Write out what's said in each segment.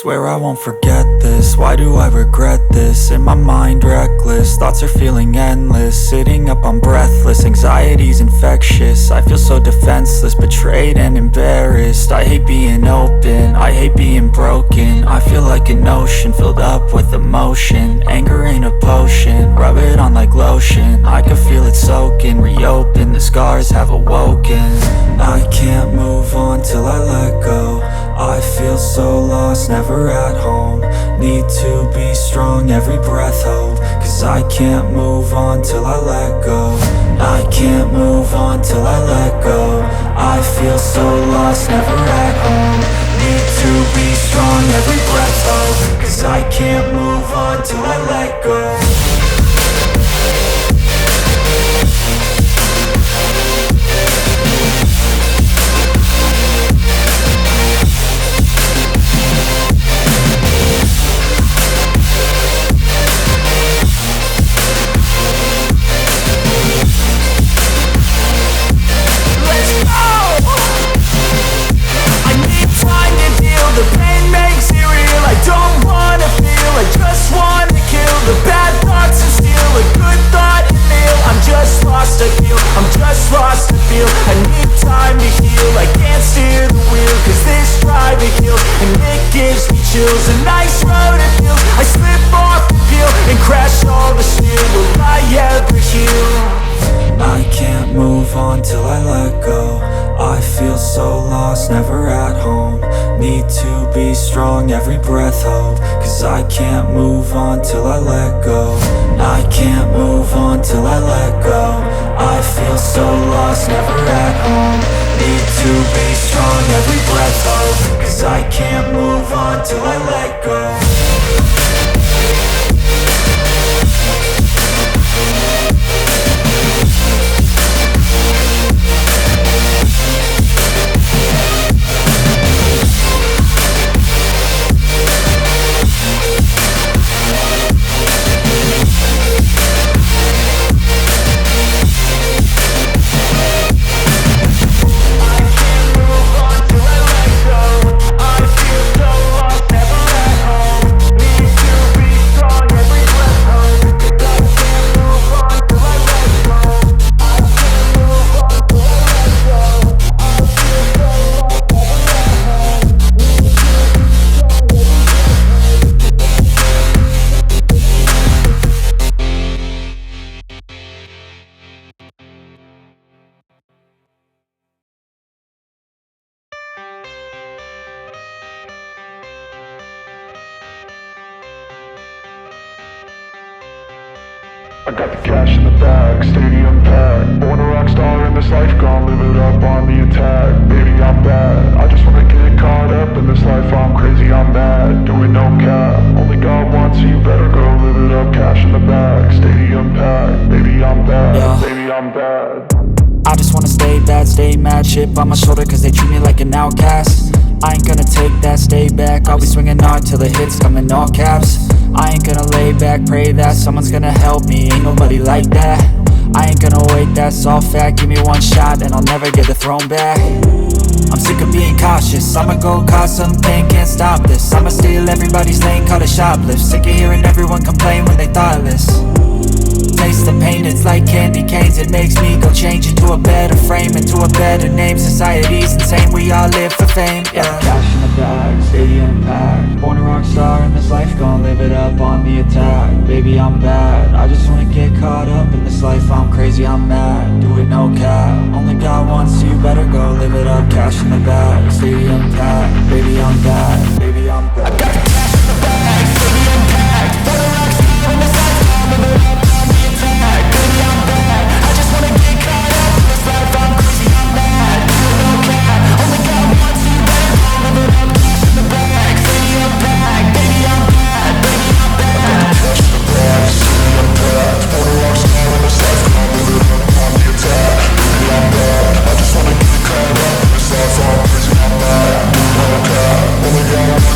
Swear I won't forget this, why do I regret this? In my mind reckless, thoughts are feeling endless. Sitting up I'm breathless, anxiety's infectious. I feel so defenseless, betrayed and embarrassed. I hate being open, I hate being broken. I feel like an ocean filled up with emotion. Anger ain't a potion, rub it on like lotion. I can feel it soaking, reopen, the scars have awoken. I can't move on till I let go. I feel so lost, never at home. Need to be strong, every breath hope. Cause I can't move on till I let go. I can't move on till I let go. I feel so lost, never at home. Need to be strong, every breath hope. Cause I can't move on till I let go. I'm just lost to feel, I need time to heal. I can't steer the wheel, cause this driving kills. And it gives me chills, a nice road to feel. I slip off the peel and crash all the steel. Will I ever heal? I can't move on till I let go. I feel so lost, never at home. Need to be strong, every breath hope. Cause I can't move on till I let go. I can't move on till I let go. I feel so lost, never at home. Need to be strong, every breath hope. Cause I can't move on till I let go. I got the cash in the bag, stadium packed. Born a rock star in this life, gon' live it up on the attack. Baby, I'm bad, I just wanna get caught up in this life. I'm crazy, I'm mad, doing no cap. Only God wants you, better go live it up. Cash in the bag, stadium packed. Baby, I'm bad, baby, I'm bad. I just wanna stay bad, stay mad. Chip on my shoulder cause they treat me like an outcast. I ain't gonna take that, stay back. I'll be swinging hard till the hits come in all caps. I ain't gonna lay back, pray that someone's gonna help me. Ain't nobody like that. I ain't gonna wait, that's all fact. Give me one shot and I'll never get the throne back. I'm sick of being cautious, I'ma go cause some pain, can't stop this. I'ma steal everybody's lane, call it shoplift. Sick of hearing everyone complain when they thoughtless. Taste the pain, it's like candy canes. It makes me go change into a better frame, into a better name. Society's insane, we all live for fame, yeah. Cash in the bag, stadium packed. Born a rock star in this life, gon' live it up on the attack. Baby, I'm bad, I just wanna get caught up in this life. I'm crazy, I'm mad, do it no cap. Only God wants you, better go live it up. Cash in the bag, stadium packed. Baby, I'm bad, baby, I'm bad. I got the cash in the bag, stadium packed. Born a rock star in this life, gon' live it up on the attack. Baby, I'm bad, I just wanna get caught up in this life. I'm crazy, I'm mad, do it no cap. Only God wants you, better go live it up. Cash in the bag, stadium packed. Baby, I'm bad, baby, I'm bad. Cash in the bag, stadium packed. Born a rock star in this life, gon' live it up on the attack. Baby, I'm bad, I just wanna get caught up in this life. I'm crazy, I'm mad, do it no cap. Only God wants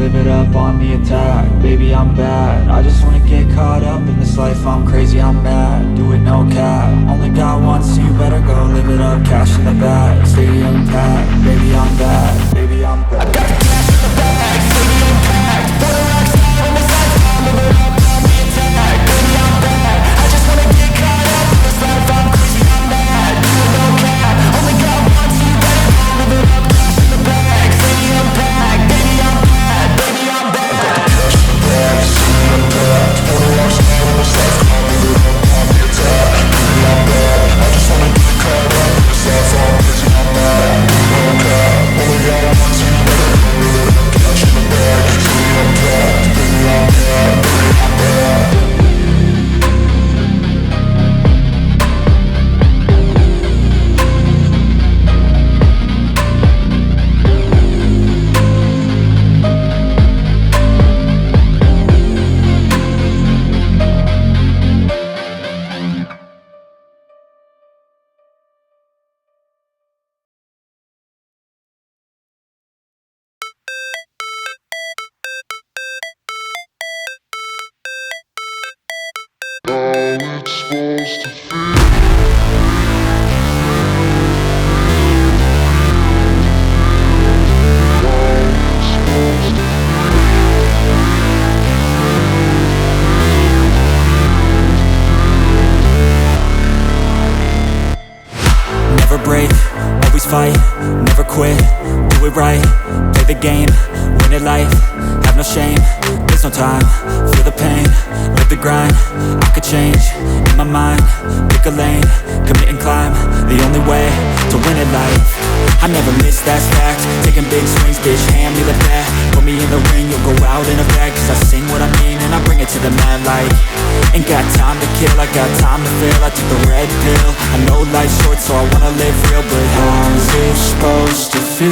live it up on the attack. Baby, I'm bad, I just wanna get caught up in this life. I'm crazy, I'm mad, do it no cap. Only got one, so you better go live it up. Cash in the bag, stadium packed. Baby, I'm bad, baby, I'm bad. I got the cash in the bag, stadium packed. Born a rock star in this life, I'm living up on the attack. Baby, I'm bad, I just wanna get caught up in this life. I'm crazy, I'm mad, do it no cap. Only got one, so you better go live it up. Cash in the bag, stadium packed. Baby, I'm bad, baby, I'm bad. I got the cash in the bag, stadium packed. Born a rock star in this life, I'm living up on the attack. Baby, I'm bad, I just wanna get caught up in this life. I'm crazy, I'm mad, do it no cap. Only got one, so you better go live it up. Cash in the bag, stadium packed. Baby, I'm bad, baby, I'm bad. Never break, always fight, never quit, do it right, play the game, win it life, have no shame, there's no time, feel the pain, live the grind, I could change, in my mind, pick a lane, commit and climb, the only way to win it life. I never miss, that's fact, taking big swings, bitch, hand me the bat, put me in the ring, you'll go out in a bag, cause I sing what I mean and I bring it to the mad light. Ain't got time to kill, I got time to feel, I took the red pill, I know life's short so I wanna live real, but how's it supposed to feel?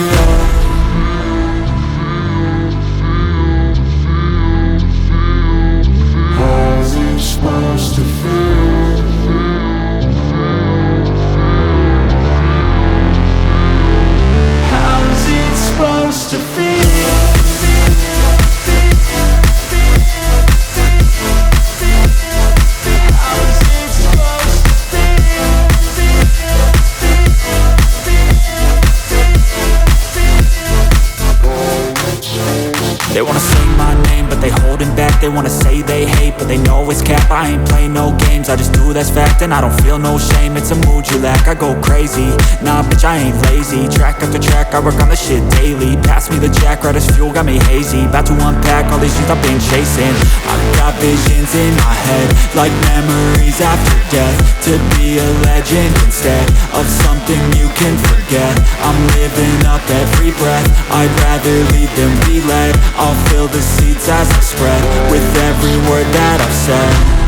How's it supposed to feel? How's it supposed to feel? They wanna sing my name, but they holding back. They wanna say they hate, but they know it's cap. I ain't play no games, I just do that's fact. And I don't feel no shame, it's a mood you lack. I go crazy, nah bitch I ain't lazy. Track after track, I work on this shit daily. Pass me the jack, right as fuel, got me hazy. About to unpack all these things I've been chasing. I've got visions in my head, like memories after death. To be a legend instead of something you can forget. I'm living up every breath, I'd rather lead than be led. I'll fill the seats as I spread with every word that I've said.